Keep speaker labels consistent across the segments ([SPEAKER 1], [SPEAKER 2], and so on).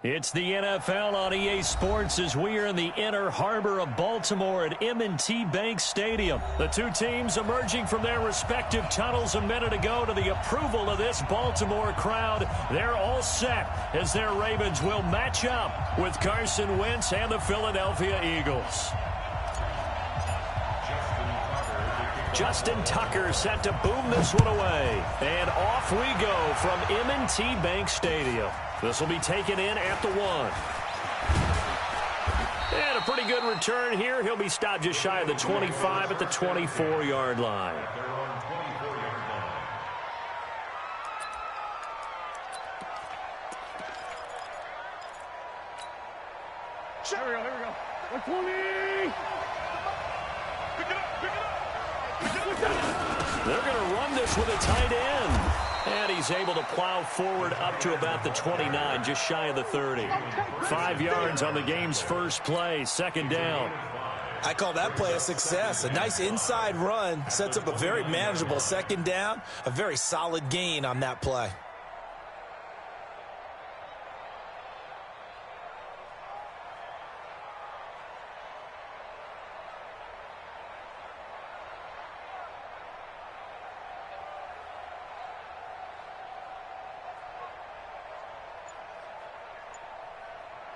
[SPEAKER 1] It's the NFL on EA Sports as we are in the inner harbor of Baltimore at M&T Bank Stadium. The two teams emerging from their respective tunnels a minute ago to the approval of this Baltimore crowd. They're all set as their Ravens will match up with Carson Wentz and the Philadelphia Eagles. Justin Tucker set to boom this one away. And off we go from M&T Bank Stadium. This will be taken in at the 1. And a pretty good return here. He'll be stopped just shy of the 25 at the 24-yard line.
[SPEAKER 2] Here we go. 120! Pick it up!
[SPEAKER 1] They're going to run this with a tight end. And he's able to plow forward up to about the 29, just shy of the 30. 5 yards on the game's first play, second down.
[SPEAKER 3] I call that play a success. A nice inside run sets up a very manageable second down, a very solid gain on that play.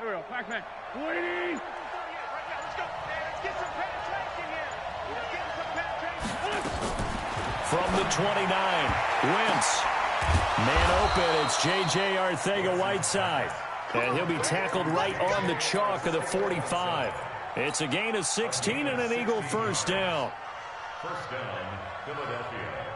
[SPEAKER 2] Here we go, back. Waiting! Let's go. Let's get some penetration here. Let's get some penetration.
[SPEAKER 1] From the 29, Wentz. Man open, it's J.J. Arcega-Whiteside. And he'll be tackled right on the chalk of the 45. It's a gain of 16 and an Eagle first down.
[SPEAKER 4] First down, Philadelphia.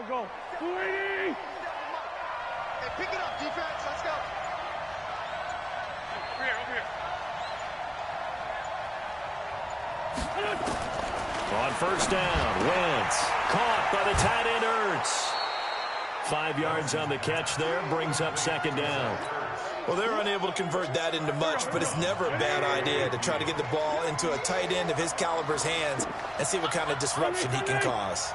[SPEAKER 2] Go. Waiting! Hey, pick it up, defense. Let's go. Over here.
[SPEAKER 1] On first down, Wentz. Caught by the tight end, Ertz. 5 yards on the catch there, brings up second down.
[SPEAKER 3] Well, they're unable to convert that into much, but it's never a bad idea to try to get the ball into a tight end of his caliber's hands and see what kind of disruption he can cause.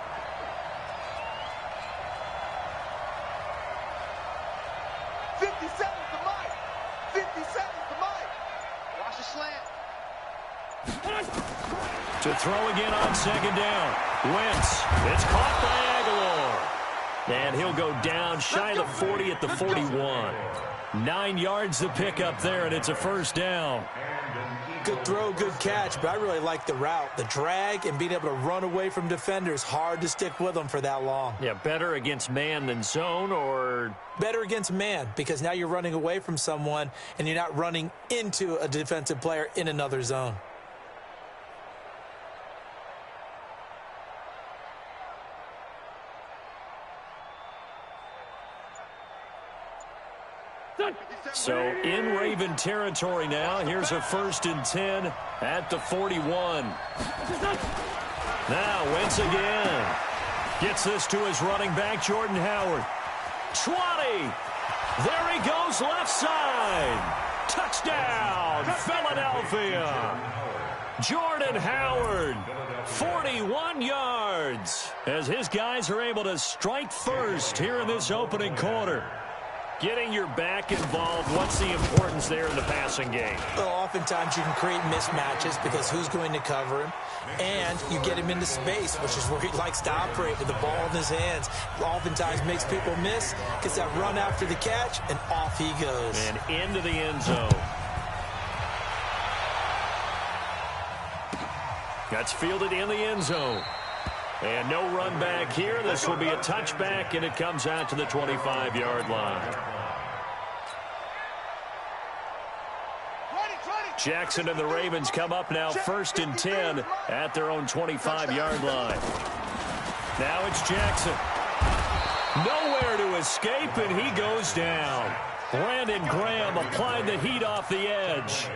[SPEAKER 1] To throw again on second down. Wentz. It's caught by Aguilar. And he'll go down shy of the 40 at the 41. 9 yards to pick up there, and it's a first down.
[SPEAKER 3] Good throw, good catch, but I really like the route. The drag and being able to run away from defenders, hard to stick with them for that long.
[SPEAKER 1] Yeah, better against man than zone, or?
[SPEAKER 3] Better against man, because now you're running away from someone and you're not running into a defensive player in another zone.
[SPEAKER 1] So in Raven territory now. Here's a 1st and 10 at the 41. Now Wentz again. Gets this to his running back, Jordan Howard. 20. There he goes, left side. Touchdown, Philadelphia. Jordan Howard, 41 yards. As his guys are able to strike first here in this opening quarter. Getting your back involved, what's the importance there in the passing game?
[SPEAKER 3] Well, oftentimes you can create mismatches because who's going to cover him, and you get him into space, which is where he likes to operate with the ball in his hands. Oftentimes makes people miss, gets that run after the catch, and off he goes.
[SPEAKER 1] And into the end zone. That's fielded in the end zone. And no run back here. This will be a touchback, and it comes out to the 25-yard line. Jackson and the Ravens come up now 1st and 10 at their own 25-yard line. Now it's Jackson. Nowhere to escape, and he goes down. Brandon Graham applying the heat off the edge.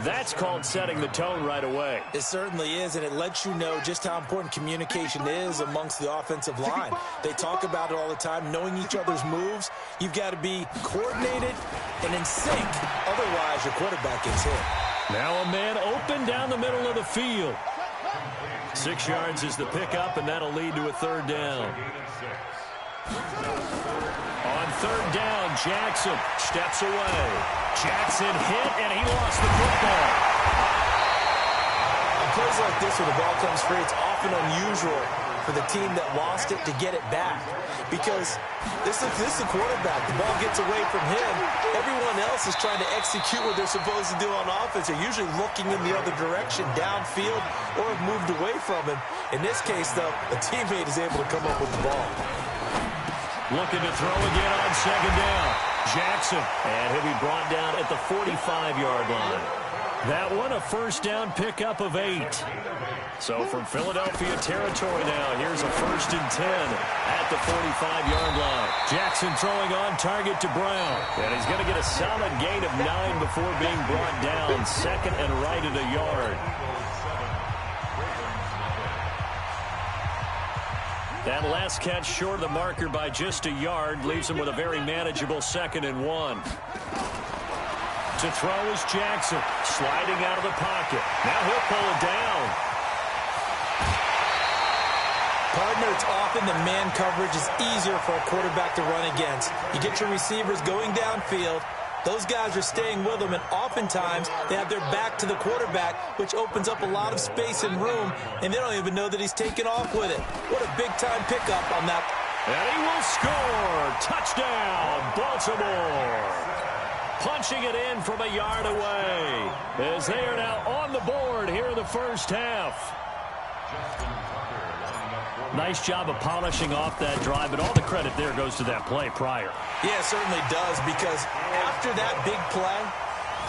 [SPEAKER 1] That's called setting the tone right away.
[SPEAKER 3] It certainly is, and it lets you know just how important communication is amongst the offensive line. They talk about it all the time, knowing each other's moves. You've got to be coordinated and in sync. Otherwise, your quarterback gets hit.
[SPEAKER 1] Now a man open down the middle of the field. 6 yards is the pickup, and that'll lead to a third down. On third down, Jackson steps away. Jackson hit, and he lost the football.
[SPEAKER 3] On plays like this, when the ball comes free, it's often unusual for the team that lost it to get it back. Because this is the quarterback. The ball gets away from him. Everyone else is trying to execute what they're supposed to do on offense. They're usually looking in the other direction, downfield, or have moved away from him. In this case, though, a teammate is able to come up with the ball.
[SPEAKER 1] Looking to throw again on second down. Jackson, and he'll be brought down at the 45-yard line. That one, a first down pickup of 8. So from Philadelphia territory now, here's a 1st and 10 at the 45-yard line. Jackson throwing on target to Brown. And he's going to get a solid gain of 9 before being brought down. 2nd and right at a yard. That last catch short of the marker by just a yard leaves him with a very manageable 2nd and 1. To throw is Jackson, sliding out of the pocket. Now he'll pull it down.
[SPEAKER 3] Partner, it's often the man coverage is easier for a quarterback to run against. You get your receivers going downfield. Those guys are staying with him, and oftentimes they have their back to the quarterback, which opens up a lot of space and room, and they don't even know that he's taken off with it. What a big-time pickup on that.
[SPEAKER 1] And he will score. Touchdown, Baltimore. Punching it in from a yard away as they are now on the board here in the first half. Nice job of polishing off that drive, but all the credit there goes to that play prior.
[SPEAKER 3] Yeah, it certainly does, because after that big play,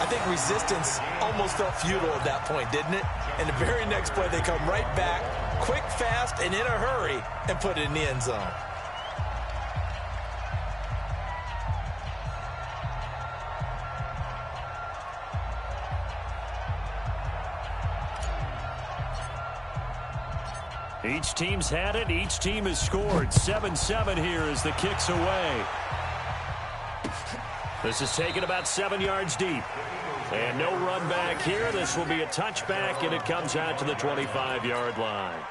[SPEAKER 3] I think resistance almost felt futile at that point, didn't it? And the very next play, they come right back, quick, fast, and in a hurry, and put it in the end zone.
[SPEAKER 1] Each team's had it. Each team has scored. 7-7 here as the kick's away. This is taken about 7 yards deep. And no run back here. This will be a touchback, and it comes out to the 25-yard line.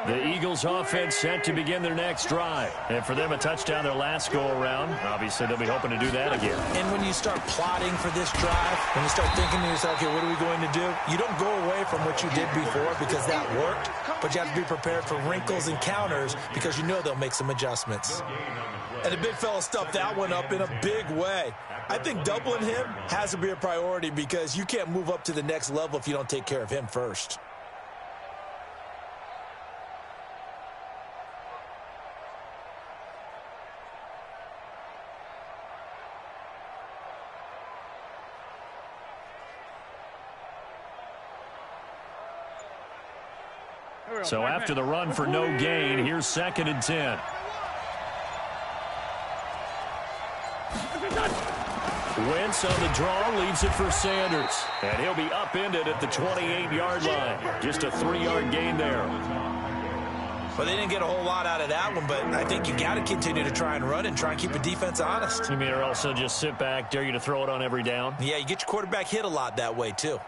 [SPEAKER 1] The Eagles offense set to begin their next drive. And for them, a touchdown their last go-around. Obviously, they'll be hoping to do that again.
[SPEAKER 3] And when you start plotting for this drive, when you start thinking to yourself, okay, what are we going to do? You don't go away from what you did before because that worked, but you have to be prepared for wrinkles and counters because you know they'll make some adjustments. And the big fella stuffed that one up in a big way. I think doubling him has to be a priority because you can't move up to the next level if you don't take care of him first.
[SPEAKER 1] So after the run for no gain, here's 2nd and 10. Wentz on the draw, leaves it for Sanders. And he'll be upended at the 28-yard line. Just a 3-yard gain there.
[SPEAKER 3] Well, they didn't get a whole lot out of that one, but I think you got to continue to try and run and try and keep the defense honest.
[SPEAKER 1] You mean or also just sit back, dare you to throw it on every down?
[SPEAKER 3] Yeah, you get your quarterback hit a lot that way, too.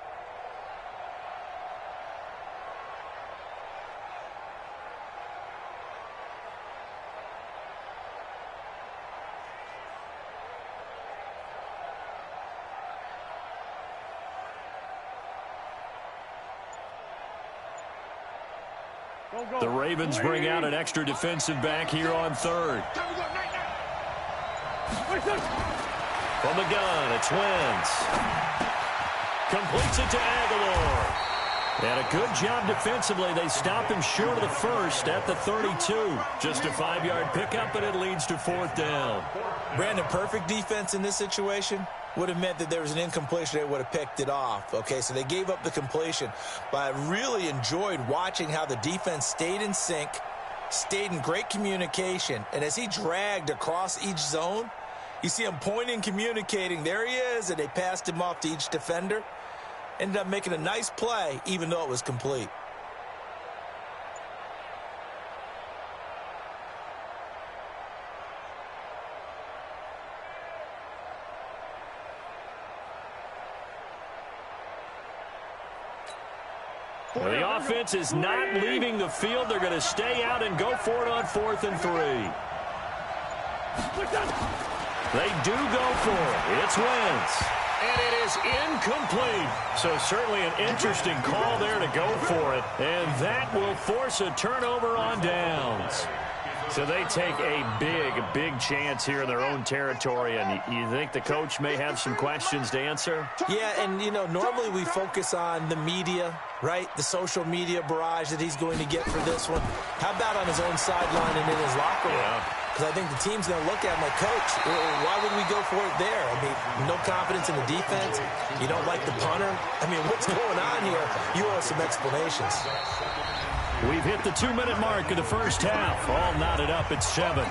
[SPEAKER 1] The Ravens bring out an extra defensive back here on third. From the gun, it's Wentz. Completes it to Aguilar. And a good job defensively. They stop him short of the first at the 32. Just a 5-yard pickup, but it leads to 4th down.
[SPEAKER 3] Brandon, perfect defense in this situation. would have meant that there was an incompletion. They would have picked it off. Okay, so they gave up the completion. But I really enjoyed watching how the defense stayed in sync, stayed in great communication. And as he dragged across each zone, you see him pointing, communicating. There he is, and they passed him off to each defender. Ended up making a nice play, even though it was complete.
[SPEAKER 1] Well, the offense is not leaving the field. They're going to stay out and go for it on 4th and 3. They do go for it. It's Wentz. And it is incomplete. So certainly an interesting call there to go for it. And that will force a turnover on downs. So they take a big chance here in their own territory. And you think the coach may have some questions to answer?
[SPEAKER 3] Yeah, and, you know, normally we focus on the media, right? The social media barrage that he's going to get for this one. How about on his own sideline and in his locker room? Because I think the team's going to look at him like, Coach, why would we go for it there? I mean, no confidence in the defense. You don't like the punter. I mean, what's going on here? You owe some explanations.
[SPEAKER 1] We've hit the 2-minute mark of the first half. All knotted up at 7.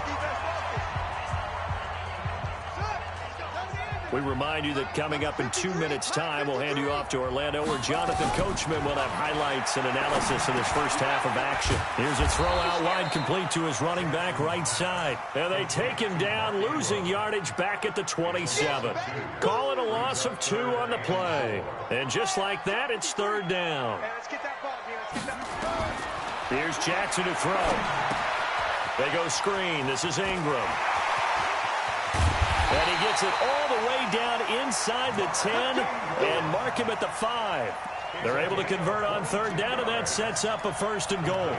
[SPEAKER 1] We remind you that coming up in 2 minutes' time, we'll hand you off to Orlando, where Jonathan Coachman will have highlights and analysis of this first half of action. Here's a throw out wide, complete to his running back right side. And they take him down, losing yardage back at the 27. Call it a loss of 2 on the play. And just like that, it's 3rd down. Here's Jackson to throw. They go screen. This is Ingram. And he gets it all the way down inside the 10 and mark him at the 5. They're able to convert on 3rd down, and that sets up a 1st and goal.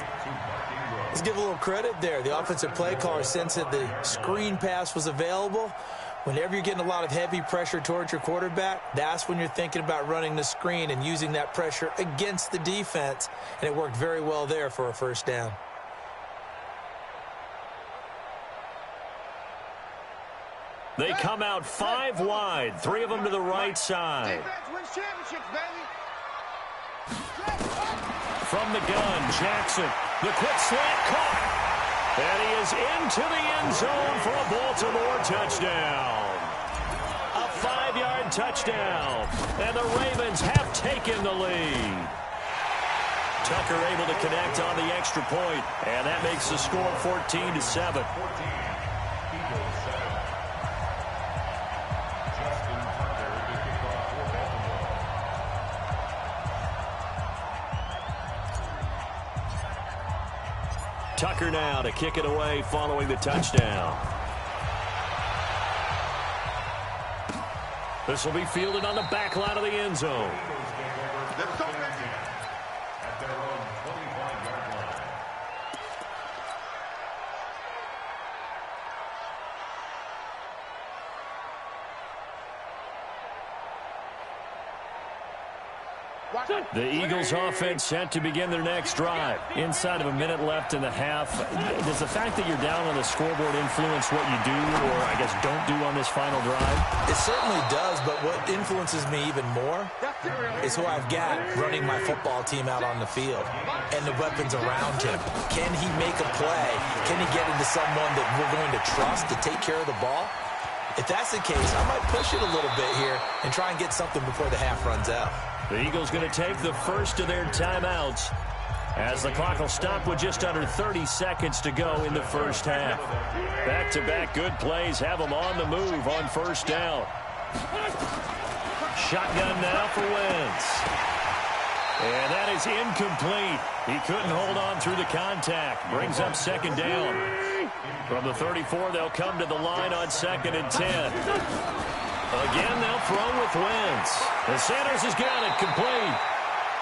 [SPEAKER 3] Let's give a little credit there. The offensive play caller sensed that the screen pass was available. Whenever you're getting a lot of heavy pressure towards your quarterback, that's when you're thinking about running the screen and using that pressure against the defense. And it worked very well there for a 1st down.
[SPEAKER 1] They come out 5 wide, 3 of them to the right side. From the gun, Jackson, the quick slant caught. And he is into the end zone for a Baltimore touchdown. A 5-yard touchdown. And the Ravens have taken the lead. Tucker able to connect on the extra point, and that makes the score 14-7. Tucker now to kick it away following the touchdown. This will be fielded on the back line of the end zone. The Eagles offense set to begin their next drive. Inside of a minute left in the half. Does the fact that you're down on the scoreboard influence what you do, or I guess don't do on this final drive?
[SPEAKER 3] It certainly does, but what influences me even more is who I've got running my football team out on the field and the weapons around him. Can he make a play? Can he get into someone that we're going to trust to take care of the ball? If that's the case, I might push it a little bit here and try and get something before the half runs out.
[SPEAKER 1] The Eagles going to take the first of their timeouts as the clock will stop with just under 30 seconds to go in the first half. Back-to-back good plays have them on the move on 1st down. Shotgun now for Wentz. And that is incomplete. He couldn't hold on through the contact. Brings up 2nd down. From the 34, they'll come to the line on 2nd and 10. Again, they'll throw with Wentz. And Sanders has got it complete.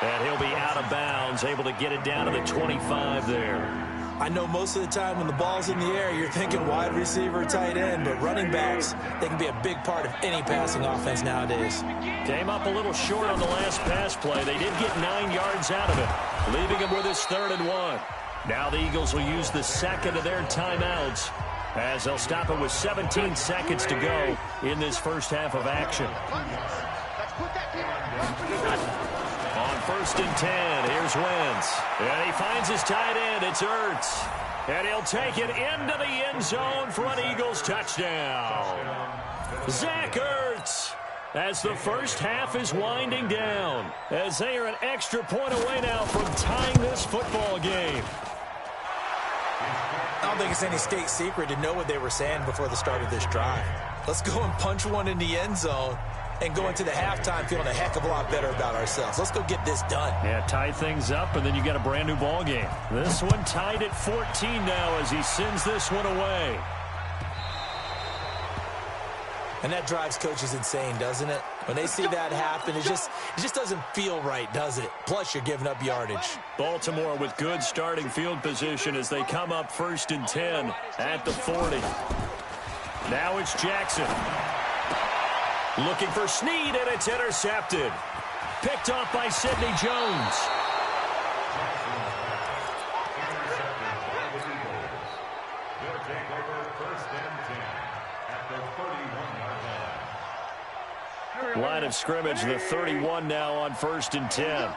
[SPEAKER 1] And he'll be out of bounds, able to get it down to the 25 there.
[SPEAKER 3] I know most of the time when the ball's in the air, you're thinking wide receiver, tight end, but running backs, they can be a big part of any passing offense nowadays.
[SPEAKER 1] Came up a little short on the last pass play. They did get 9 yards out of it, leaving him with his 3rd and 1. Now the Eagles will use the 2nd of their timeouts as they'll stop it with 17 seconds to go in this first half of action. On 1st and 10, here's Wentz. And he finds his tight end. It's Ertz. And he'll take it into the end zone for an Eagles touchdown. Zach Ertz, as the first half is winding down, as they are an extra point away now from tying this football game.
[SPEAKER 3] I don't think it's any state secret to know what they were saying before the start of this drive. Let's go and punch one in the end zone and go into the halftime feeling a heck of a lot better about ourselves. Let's go get this done.
[SPEAKER 1] Yeah, tie things up, and then you got a brand-new ball game. This one tied at 14 now as he sends this one away.
[SPEAKER 3] And that drives coaches insane, doesn't it? When they see that happen, it just doesn't feel right, does it? Plus, you're giving up yardage.
[SPEAKER 1] Baltimore with good starting field position as they come up 1st and 10 at the 40. Now it's Jackson. Looking for Snead, and it's intercepted. Picked off by Sidney Jones.
[SPEAKER 4] They'll take over 1st and 10 at the 31-yard line.
[SPEAKER 1] Line of scrimmage, the 31 now on 1st and 10.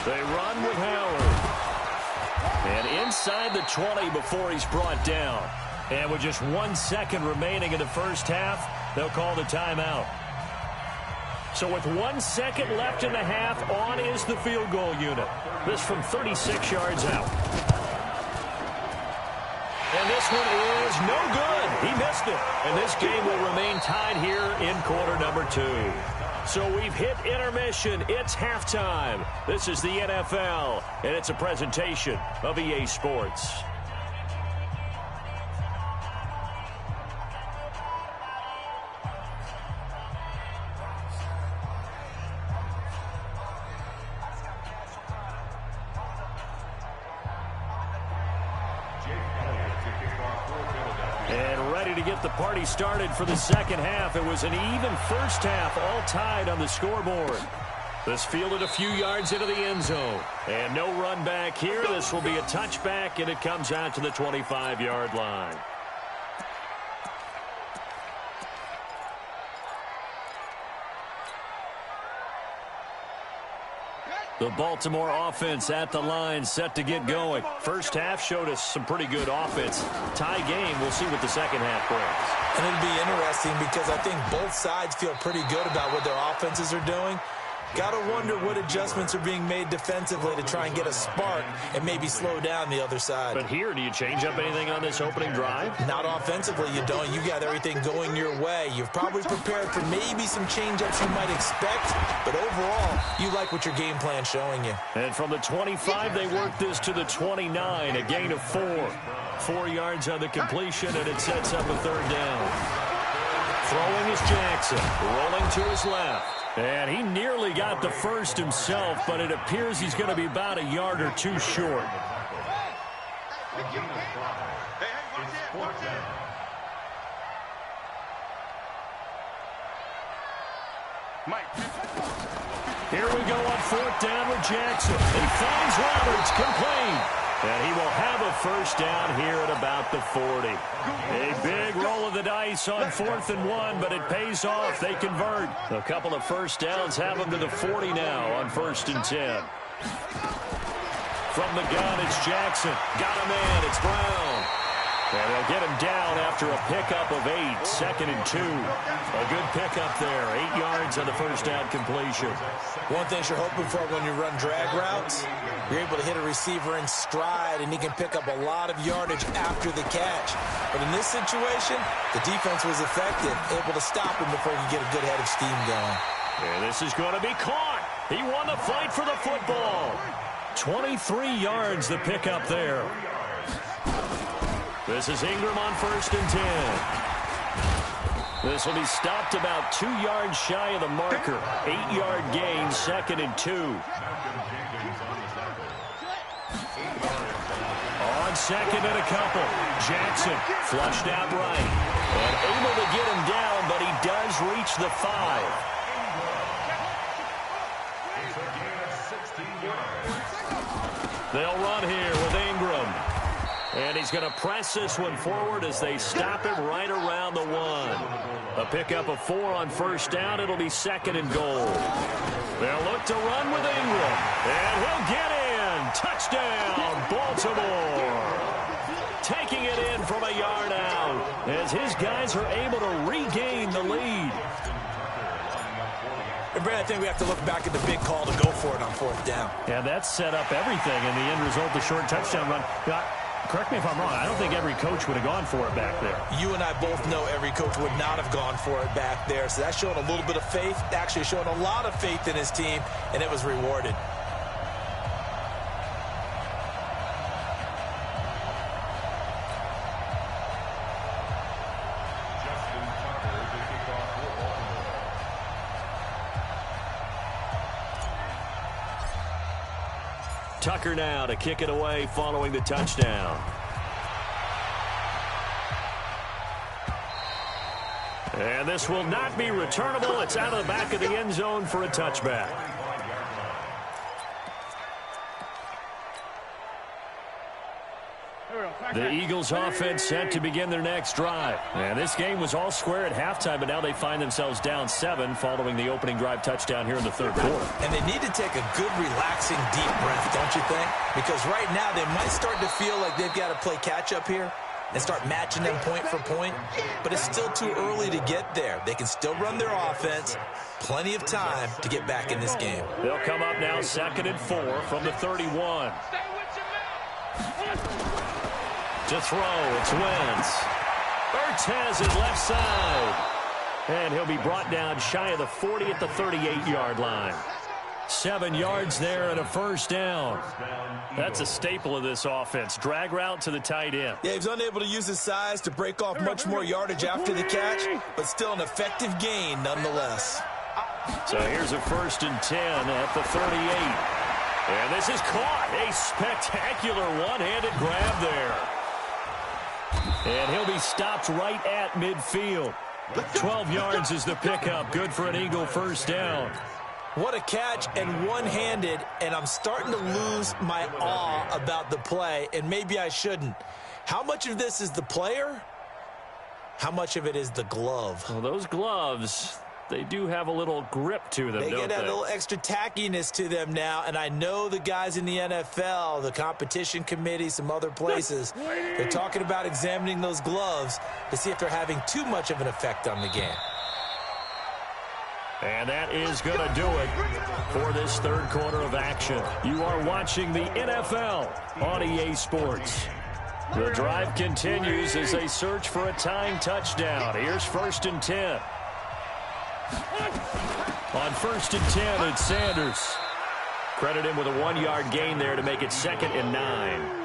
[SPEAKER 1] They run with Howard. And inside the 20 before he's brought down. And with just 1 second remaining in the first half, they'll call the timeout. So with 1 second left in the half, on is the field goal unit. This from 36 yards out. And this one is no good. He missed it. And this game will remain tied here in quarter number 2. So we've hit intermission. It's halftime. This is the NFL, and it's a presentation of EA Sports. And ready to get the party started for the second half. It was an even first half, all tied on the scoreboard. This fielded a few yards into the end zone. And no run back here. This will be a touchback, and it comes out to the 25-yard line. The Baltimore offense at the line, set to get going. First half showed us some pretty good offense. Tie game, we'll see what the second half brings.
[SPEAKER 3] And it'll be interesting because I think both sides feel pretty good about what their offenses are doing. Got to wonder what adjustments are being made defensively to try and get a spark and maybe slow down the other side.
[SPEAKER 1] But here, do you change up anything on this opening drive?
[SPEAKER 3] Not offensively, you don't. You got everything going your way. You've probably prepared for maybe some change-ups you might expect, but overall, you like what your game plan's showing you.
[SPEAKER 1] And from the 25, they work this to the 29, a gain of 4. 4 yards on the completion, and it sets up a third down. Throwing is Jackson, rolling to his left. And he nearly got the first himself, but it appears he's going to be about a yard or two short. Here we go on 4th down with Jackson. He finds Roberts, complete. And he will have a first down here at about the 40. A big roll of the dice on 4th and 1, but it pays off. They convert. A couple of first downs have them to the 40 now on 1st and 10. From the gun, it's Jackson. Got a man. It's Brown. And they'll get him down after a pickup of 8, 2nd and 2. A good pickup there, 8 yards on the first down completion.
[SPEAKER 3] One thing you're hoping for when you run drag routes, you're able to hit a receiver in stride, and he can pick up a lot of yardage after the catch. But in this situation, the defense was effective, able to stop him before he could get a good head of steam going.
[SPEAKER 1] And this is going to be caught. He won the fight for the football. 23 yards the pickup there. This is Ingram on 1st and 10. This will be stopped about 2 yards shy of the marker. 8-yard gain, 2nd and 2. On 2nd and a couple. Jackson flushed out right. And able to get him down, but he does reach the 5. They'll run here with Ingram. And he's going to press this one forward as they stop him right around the 1. A pickup of 4 on first down. It'll be 2nd and goal. They'll look to run with Ingram. And he'll get in. Touchdown, Baltimore. Taking it in from a yard out as his guys are able to regain the lead.
[SPEAKER 3] And Brad, I think we have to look back at the big call to go for it on 4th down.
[SPEAKER 1] Yeah, that set up everything in the end result, the short touchdown run. Correct me if I'm wrong. I don't think every coach would have gone for it back there.
[SPEAKER 3] You and I both know every coach would not have gone for it back there. So that's showing a little bit of faith, actually showing a lot of faith in his team, and it was rewarded.
[SPEAKER 1] Tucker now to kick it away following the touchdown. And this will not be returnable. It's out of the back of the end zone for a touchback. The Eagles offense set to begin their next drive. And this game was all square at halftime, but now they find themselves down 7 following the opening drive touchdown here in the 3rd quarter.
[SPEAKER 3] And they need to take a good, relaxing, deep breath, don't you think? Because right now they might start to feel like they've got to play catch-up here and start matching them point for point. But it's still too early to get there. They can still run their offense. Plenty of time to get back in this game.
[SPEAKER 1] They'll come up now 2nd and 4 from the 31. To throw, it's Wentz. Ertz has it left side. And he'll be brought down shy of the 40 at the 38-yard line. 7 yards there and a first down. That's a staple of this offense. Drag route to the tight end.
[SPEAKER 3] Yeah, he's unable to use his size to break off much more yardage after the catch, but still an effective gain nonetheless.
[SPEAKER 1] So here's a 1st and 10 at the 38. And this is caught. A spectacular one-handed grab there. And he'll be stopped right at midfield. 12 yards is the pickup. Good for an Eagle first down.
[SPEAKER 3] What a catch and one-handed, and I'm starting to lose my awe about the play, and maybe I shouldn't. How much of this is the player? How much of it is the glove?
[SPEAKER 1] Well, those gloves, they do have a little grip to them, don't they?
[SPEAKER 3] They get a little extra tackiness to them now, and I know the guys in the NFL, the competition committee, some other places, they're talking about examining those gloves to see if they're having too much of an effect on the game.
[SPEAKER 1] And that is going to do it for this 3rd quarter of action. You are watching the NFL on EA Sports. The drive continues as they search for a tying touchdown. Here's 1st and 10. On 1st and 10, it's Sanders. Credit him with a 1-yard gain there to make it 2nd and 9.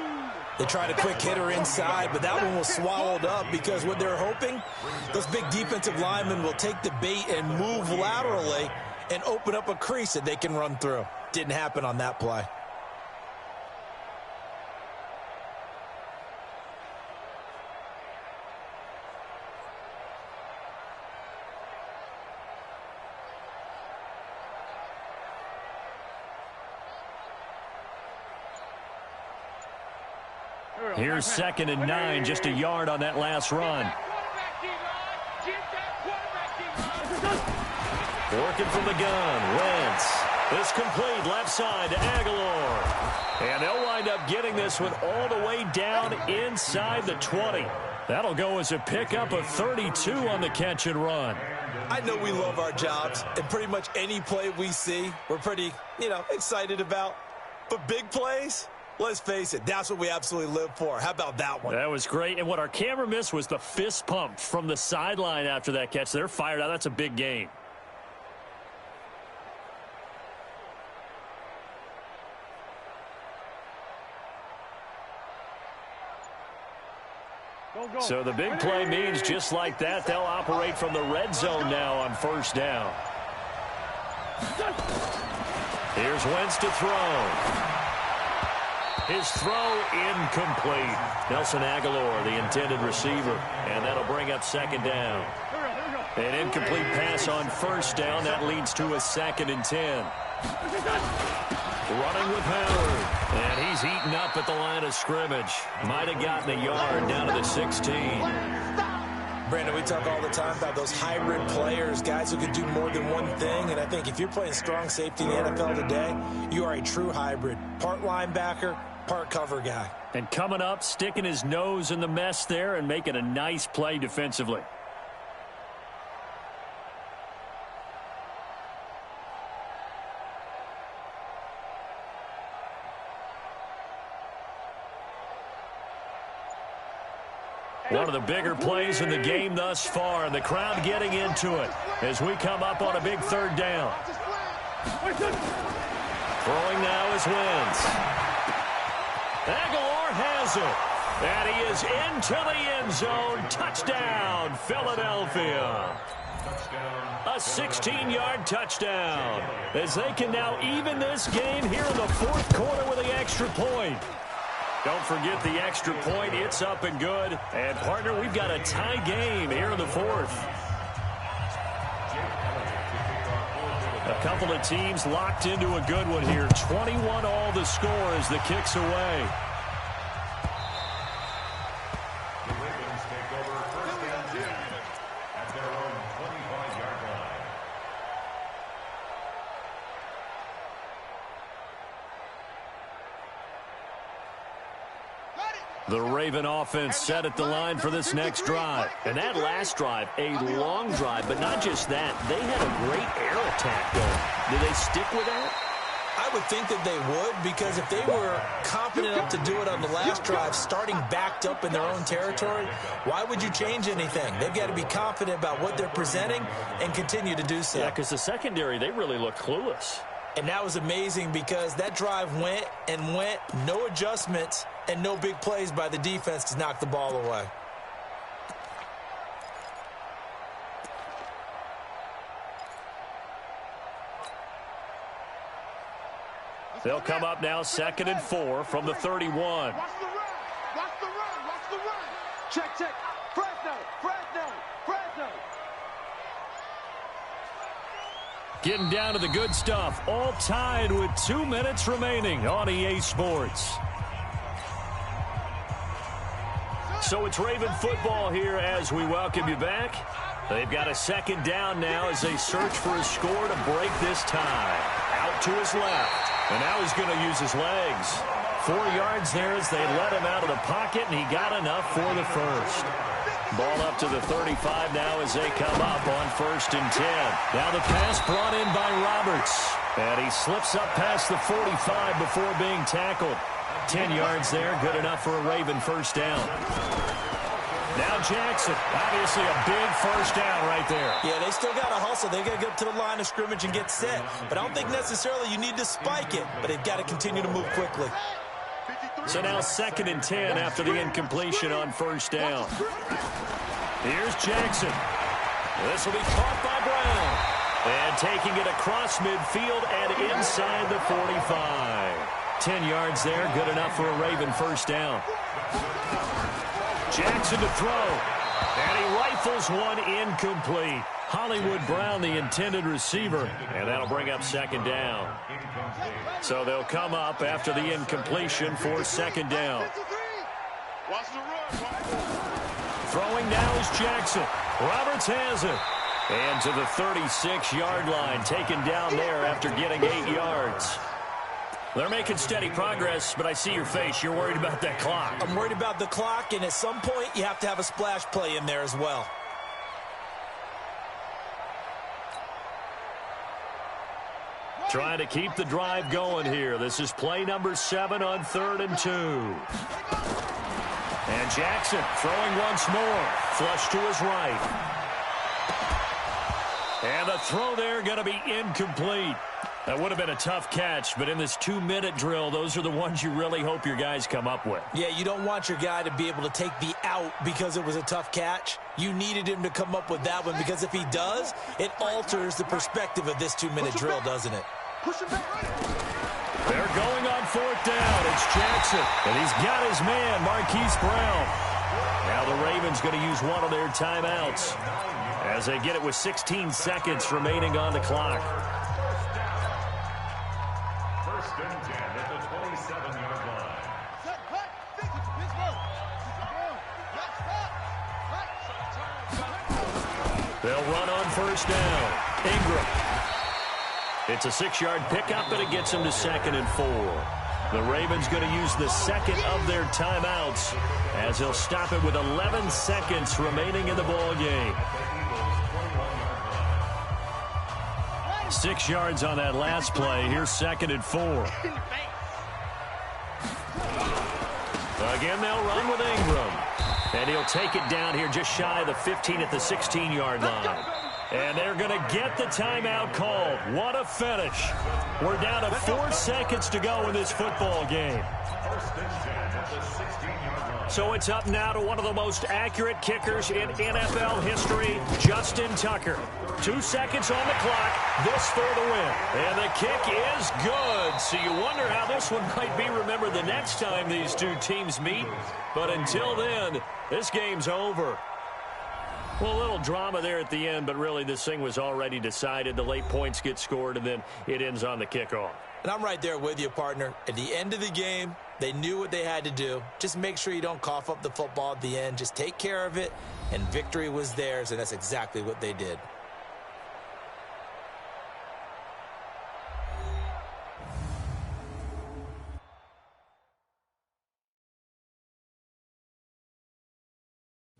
[SPEAKER 3] They tried a quick hitter inside, but that one was swallowed up because what they're hoping, those big defensive linemen will take the bait and move laterally and open up a crease that they can run through. Didn't happen on that play.
[SPEAKER 1] Here's 2nd and 9, just a yard on that last run. Working from the gun, Wentz. This complete left side to Aguilar. And they'll wind up getting this one all the way down inside the 20. That'll go as a pickup of 32 on the catch and run.
[SPEAKER 3] I know we love our jobs, and pretty much any play we see, we're pretty, excited about. But big plays, let's face it, that's what we absolutely live for. How about that one?
[SPEAKER 1] That was great. And what our camera missed was the fist pump from the sideline after that catch. They're fired out. That's a big gain. So the big play means just like that, they'll operate from the red zone now on 1st down. Here's Wentz to throw. His throw incomplete. Nelson Aguilar, the intended receiver, and that'll bring up 2nd down. An incomplete pass on 1st down. That leads to a 2nd and 10. Running with Howard. And he's eaten up at the line of scrimmage. Might have gotten a yard down to the 16.
[SPEAKER 3] Brandon, we talk all the time about those hybrid players, guys who can do more than one thing. And I think if you're playing strong safety in the NFL today, you are a true hybrid. Part linebacker, part cover guy.
[SPEAKER 1] And coming up, sticking his nose in the mess there and making a nice play defensively. One of the bigger plays in the game thus far, and the crowd getting into it as we come up on a big third down. Throwing now is Wentz. Aguilar has it, and he is into the end zone. Touchdown, Philadelphia. A 16-yard touchdown as they can now even this game here in the fourth quarter with the extra point. Don't forget the extra point. It's up and good. And, partner, we've got a tie game here in the fourth. A couple of teams locked into a good one here. 21 all the score as the kick's away.
[SPEAKER 4] The Ravens take over first and 10 at their own 25-yard line.
[SPEAKER 1] The Raven offense set at the line for this next drive. And that last drive, a long drive, but not just that. They had a great air attack going. Do they stick with that?
[SPEAKER 3] I would think that they would, because if they were confident enough to do it on the last drive, starting backed up in their own territory, why would you change anything? They've got to be confident about what they're presenting and continue to do so.
[SPEAKER 1] Yeah, because the secondary, they really look clueless.
[SPEAKER 3] And that was amazing because that drive went and went, no adjustments, and no big plays by the defense to knock the ball away.
[SPEAKER 1] They'll come up now 2nd and 4 from the 31.
[SPEAKER 2] Watch the run. Watch the run. Watch the run. Check, check. Fresno. Fresno. Fresno.
[SPEAKER 1] Getting down to the good stuff. All tied with 2 minutes remaining on EA Sports. So it's Raven football here as we welcome you back. They've got a second down now as they search for a score to break this tie. Out to his left. And now he's going to use his legs. 4 yards there as they let him out of the pocket, and he got enough for the first. Ball up to the 35 now as they come up on 1st and 10. Now the pass brought in by Roberts. And he slips up past the 45 before being tackled. 10 yards there, good enough for a Raven first down. Now Jackson, obviously a big first down right there.
[SPEAKER 3] Yeah, they still got to hustle. They got to get up to the line of scrimmage and get set. But I don't think necessarily you need to spike it, but they've got to continue to move quickly.
[SPEAKER 1] So now 2nd and 10 after the incompletion on first down. Here's Jackson. This will be caught by Brown. And taking it across midfield and inside the 45. 10 yards there, good enough for a Raven first down. Jackson to throw. And he rifles one incomplete. Hollywood Brown, the intended receiver. And that'll bring up 2nd down. So they'll come up after the incompletion for 2nd down. Throwing now is Jackson. Roberts has it. And to the 36-yard line, taken down there after getting 8 yards. They're making steady progress, but I see your face. You're worried about that clock.
[SPEAKER 3] I'm worried about the clock, and at some point, you have to have a splash play in there as well.
[SPEAKER 1] Trying to keep the drive going here. This is play number 7 on 3rd and 2. And Jackson throwing once more. Flush to his right. And the throw there going to be incomplete. That would have been a tough catch, but in this 2-minute drill, those are the ones you really hope your guys come up with.
[SPEAKER 3] Yeah, you don't want your guy to be able to take the out because it was a tough catch. You needed him to come up with that one because if he does, it alters the perspective of this 2-minute drill, doesn't it?
[SPEAKER 1] They're going on 4th down. It's Jackson, and he's got his man, Marquise Brown. Now the Ravens going to use one of their timeouts as they get it with 16 seconds remaining on the clock.
[SPEAKER 4] and 10 at the 27-yard line.
[SPEAKER 2] Set, cut, think it's Pittsburgh.
[SPEAKER 1] They'll run on first down. Ingram. It's a 6-yard pickup, and it gets him to 2nd and 4. The Ravens going to use the second of their timeouts as he'll stop it with 11 seconds remaining in the ball game. 6 yards on that last play. Here's 2nd and 4. Again, they'll run with Ingram. And he'll take it down here just shy of the 15 at the 16-yard line. And they're going to get the timeout called. What a finish. We're down to 4 seconds to go in this football game. So it's up now to one of the most accurate kickers in NFL history, Justin Tucker. 2 seconds on the clock. This for the win. And the kick is good. So you wonder how this one might be remembered the next time these two teams meet. But until then, this game's over. Well, a little drama there at the end, but really this thing was already decided. The late points get scored, and then it ends on the kickoff.
[SPEAKER 3] And I'm right there with you, partner. At the end of the game, they knew what they had to do. Just make sure you don't cough up the football at the end. Just take care of it, and victory was theirs, and that's exactly what they did.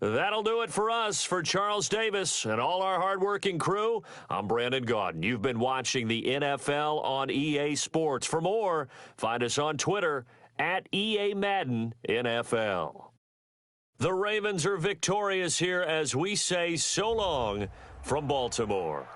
[SPEAKER 1] That'll do it for us. For Charles Davis and all our hardworking crew, I'm Brandon Gaudin. You've been watching the NFL on EA Sports. For more, find us on Twitter at EA Madden NFL. The Ravens are victorious here as we say so long from Baltimore.